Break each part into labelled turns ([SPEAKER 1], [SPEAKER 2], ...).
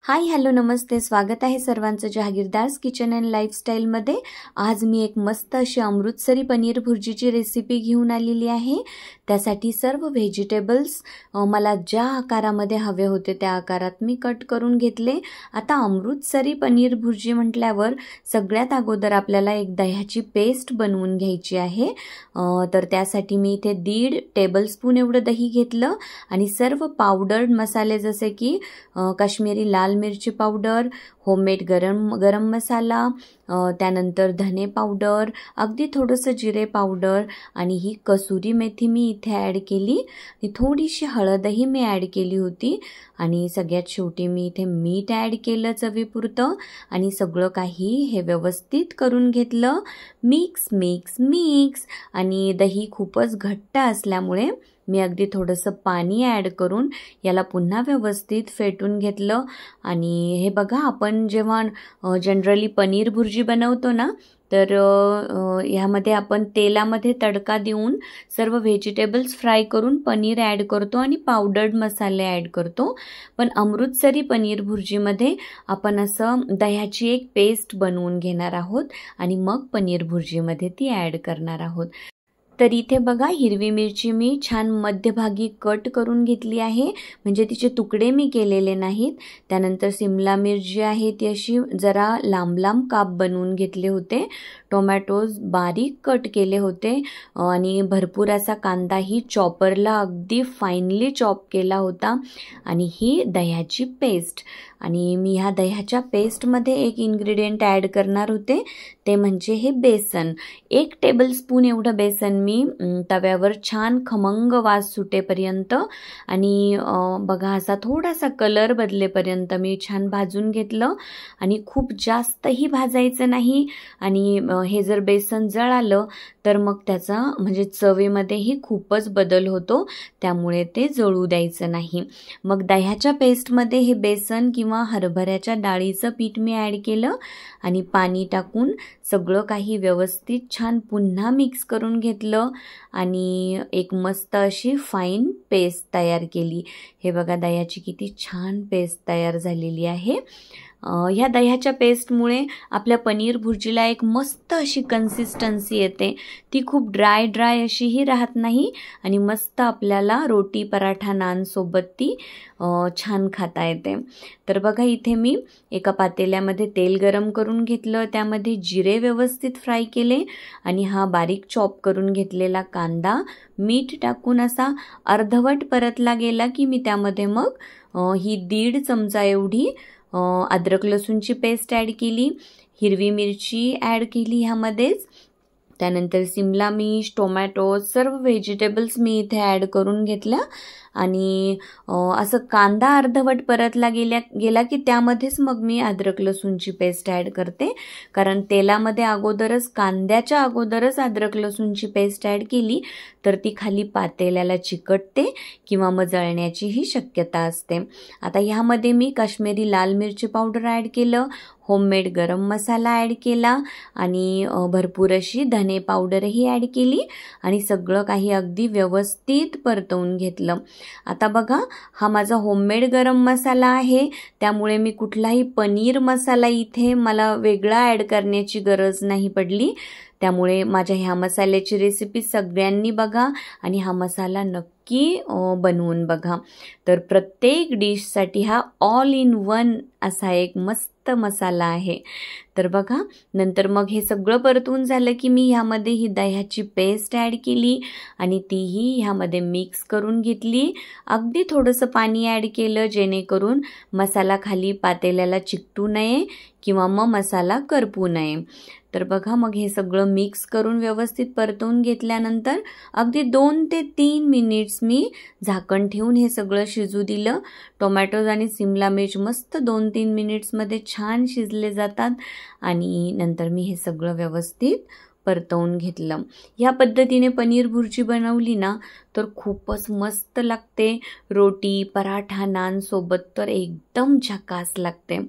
[SPEAKER 1] Hi hello नमस्ते, स्वागत आहे सर्वांचं जहागीरदार्स किचन अँड लाईफस्टाईलमध्ये। आज मी एक मस्त अशी अमृतसरी पनीर भुर्जीची रेसिपी घेऊन आलेली आहे। त्यासाठी सर्व व्हेजिटेबल्स मला ज्या आकारामध्ये हवे होते त्या आकारात मी कट करून घेतले। आता अमृतसरी पनीर भुर्जी म्हटल्यावर सगळ्यात अगोदर आपल्याला एक दह्याची पेस्ट बनवून घ्यायची आहे। तर त्यासाठी मी इथे 1.5 टेबलस्पून एवढं दही घेतलं आणि सर्व पावडर्ड मसाले जसे की काश्मीरी लाल मिरची पावडर, होममेड गरम मसाला, त्यानंतर धने पावडर, अगदी थोडंसं जिरे पावडर आणि ही कसुरी मेथी मी इथे ॲड केली आणि थोडीशी हळदही मी ॲड केली होती आणि सगळ्यात शेवटी मी इथे मीठ ॲड केलं चवीपुरतं आणि सगळं काही हे व्यवस्थित करून घेतलं। मिक्स आणि दही खूपच घट्ट असल्यामुळे मी अगदी थोडंसं पाणी ॲड करून याला पुन्हा व्यवस्थित फेटून घेतलं। आणि हे बघा, आपण जेव्हा जनरली पनीर भुर्जी बनवतो ना, तर ह्यामध्ये आपण तेलामध्ये तडका देऊन सर्व व्हेजिटेबल्स फ्राय करून पनीर ॲड करतो आणि पावडर्ड मसाले ॲड करतो। पण अमृतसरी पनीर भुर्जीमध्ये आपण असं दह्याची एक पेस्ट बनवून घेणार आहोत आणि मग पनीर भुर्जीमध्ये ती ॲड करणार आहोत। तर इथे बघा, हिरवी मिरची मी छान मध्यभागी कट करून घेतली आहे, म्हणजे तिचे तुकडे मी केलेले नाहीत। त्यानंतर सिमला मिरची आहे ती अशी जरा लांब लांब काप बनवून घेतले होते। टोमॅटोज बारीक कट केले होते आणि भरपूर असा कांदाही चॉपरला अगदी फाईनली चॉप केला होता। आणि ही दह्याची पेस्ट, आणि मी ह्या दह्याच्या पेस्टमध्ये एक इन्ग्रेडियंट ॲड करणार होते, ते म्हणजे हे बेसन। 1 टेबलस्पून एवढं बेसन मी तव्यावर छान खमंग वास सुटेपर्यंत आणि बघा असा थोडासा कलर बदलेपर्यंत मी छान भाजून घेतलं। आणि खूप जास्तही भाजायचं नाही, आणि हे जर बेसन जळालं तर मग त्याचा म्हणजे चवीमध्येही खूपच बदल होतो, त्यामुळे ते जळू द्यायचं नाही। मग दह्याच्या पेस्टमध्ये हे बेसन किंवा हरभऱ्याच्या डाळीचं पीठ मी ॲड केलं आणि पाणी टाकून सगळं काही व्यवस्थित छान पुन्हा मिक्स करून घेतलं आणि एक मस्त अशी फाईन पेस्ट तयार केली। हे बघा, दह्याची किती छान पेस्ट तयार झालेली आहे। ह्या दह्याच्या पेस्टमुळे आपल्या पनीर भुर्जीला एक मस्त अशी कन्सिस्टन्सी येते, ती खूप ड्राय अशीही राहत नाही आणि मस्त आपल्याला रोटी पराठा नानसोबत ती छान खाता येते। तर बघा, इथे मी एका पातेल्यामध्ये तेल गरम करून घेतलं, त्यामध्ये जिरे व्यवस्थित फ्राय केले आणि हा बारीक चॉप करून घेतलेला कांदा मीठ टाकून असा अर्धवट परतला गेला की मी त्यामध्ये मग ही 1.5 चमचा एवढी अद्रक लसूणची पेस्ट ॲड केली, हिरवी मिरची ॲड केली ह्यामध्येच, त्यानंतर सिमला मिर्च, टोमॅटो, सर्व व्हेजिटेबल्स मी इथे ॲड करून घेतल्या आणि असं कांदा अर्धवट परतला गेला की त्यामध्येच मग मी अद्रक लसूणची पेस्ट ॲड करते, कारण तेलामध्ये कांद्याच्या अगोदरच अद्रक लसूणची पेस्ट ॲड केली तर ती खाली पातेल्याला चिकटते किंवा मग जळण्याचीही शक्यता असते। आता ह्यामध्ये मी काश्मीरी लाल मिरची पावडर ॲड केलं, होममेड गरम मसाला ॲड केला आणि भरपूर अशी धने पावडरही ॲड केली आणि सगळं काही अगदी व्यवस्थित परतवून घेतलं। आता बघा, हा माझा होममेड गरम मसाला आहे, त्यामुळे मी कुठलाही पनीर मसाला इथे मला वेगळा ॲड करण्याची गरज नाही पडली। त्यामुळे माझ्या ह्या मसाल्याची रेसिपी सगळ्यांनी बघा आणि हा मसाला नक्की बनवून बघा। तर प्रत्येक डिशसाठी हा ऑल इन वन असा एक मस्त मसाला आहे। तर बघा, नंतर मग हे सगळं परतून झालं की मी ह्यामध्ये ही दह्याची पेस्ट ॲड केली आणि तीही ह्यामध्ये मिक्स करून घेतली। अगदी थोडंसं पाणी ॲड केलं जेणेकरून मसाला खाली पातेल्याला चिकटू नये किंवा मग मसाला करपू नये। तर बघा, मग हे सगळं मिक्स करून व्यवस्थित परतवून घेतल्यानंतर अगदी 2 ते 3 मिनिट्स मी झाकण ठेवून हे सगळं शिजू दिलं। टोमॅटोज आणि सिमला मिर्च मस्त 2-3 मिनिट्समध्ये छान शिजले जातात आणि नंतर मी हे सगळं व्यवस्थित परतवून घेतलं। ह्या पद्धतीने पनीर भुर्जी बनवली ना तर खूपच मस्त लागते, रोटी पराठा नान सोबत तर एकदम झकास लागते।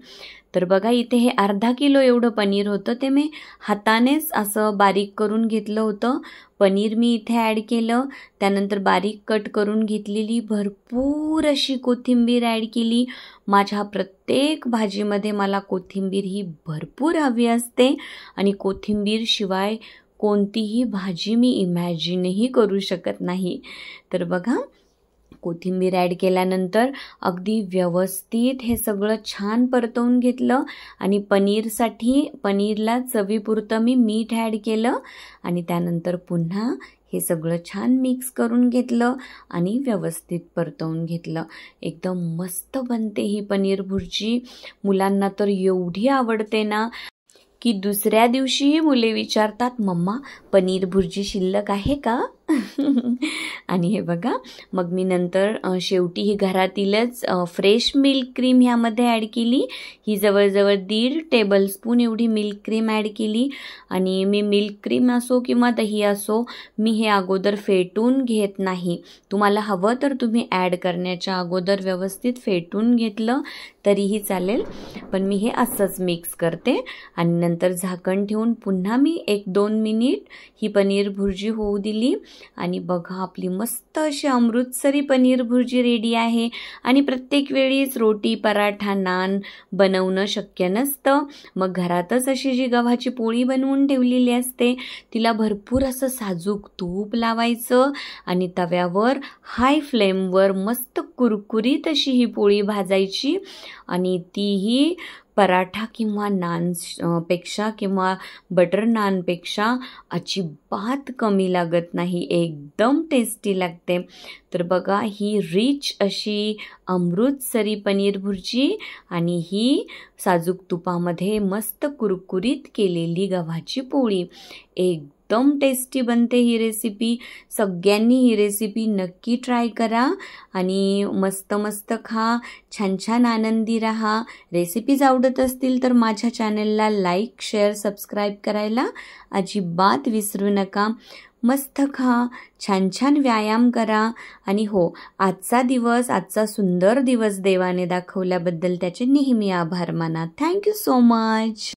[SPEAKER 1] तर बघा इथे हे अर्धा किलो एवढं पनीर होतं, ते मी हातानेच असं बारीक करून घेतलं होतं. पनीर मी इथे ॲड केलं, त्यानंतर बारीक कट करून घेतलेली भरपूर अशी कोथिंबीर ॲड केली. माझ्या प्रत्येक भाजीमध्ये मला कोथिंबीर ही भरपूर हवी असते आणि कोथिंबीर शिवाय कोणतीही भाजी मी इमॅजिनही करू शकत नाही. तर बघा कोथिंबीर ॲड केल्यानंतर अगदी व्यवस्थित हे सगळं छान परतवून घेतलं आणि पनीरला चवीपुरतं मी मीठ ॲड केलं आणि त्यानंतर पुन्हा हे सगळं छान मिक्स करून घेतलं आणि व्यवस्थित परतवून घेतलं. एकदम मस्त बनते ही पनीर भुर्जी. मुलांना तर एवढी आवडते ना की दुसऱ्या दिवशीही मुले विचारतात, मम्मा पनीर भुर्जी शिल्लक आहे का? आणि हे बघा मग मी नंतर शेवटी ही घरातीलच फ्रेश मिल्क क्रीम ह्यामध्ये ॲड केली. ही जवळजवळ 1.5 टेबलस्पून एवढी मिल्क क्रीम ॲड केली आणि मी मिल्क क्रीम असो किंवा दही असो मी हे अगोदर फेटून घेत नाही. तुम्हाला हवं तर तुम्ही ॲड करण्याच्या अगोदर व्यवस्थित फेटून घेतलं तरीही चालेल, पण मी हे असंच मिक्स करते आणि नंतर झाकण ठेवून पुन्हा मी 1-2 मिनिट ही पनीर भुर्जी होऊ दिली आणि बघा आपली मस्त अशी अमृतसरी पनीर भुर्जी रेडी आहे. आणि प्रत्येक वेळीच रोटी, पराठा, नान बनवणं शक्य नसतं. मग घरातच अशी जी गव्हाची पोळी बनवून ठेवलेली असते तिला भरपूर असं साजूक तूप लावायचं आणि तव्यावर हाय फ्लेमवर मस्त कुरकुरीत अशी ही पोळी भाजायची आणि तीही पराठा किंवा नानपेक्षा किंवा बटर नानपेक्षा अजिबात कमी लागत नाही, एकदम टेस्टी लागते. तर बघा ही रिच अशी अमृतसरी पनीर भुर्जी आणि ही साजूक तुपामध्ये मस्त कुरकुरीत केलेली गव्हाची पोळी एकदम टेस्टी बनते ही रेसिपी. सगळ्यांनी ही रेसिपी नक्की ट्राय करा आणि मस्त मस्त खा, छान छान आनंदी राहा. रेसिपीज आवडत असतील तर माझ्या चॅनलला लाईक, शेअर, सबस्क्राईब करायला अजिबात विसरू नका. मस्त खा, छान छान व्यायाम करा आणि हो आजचा सुंदर दिवस देवाने दाखवल्याबद्दल त्याचे नेहमी आभार माना. Thank you so much.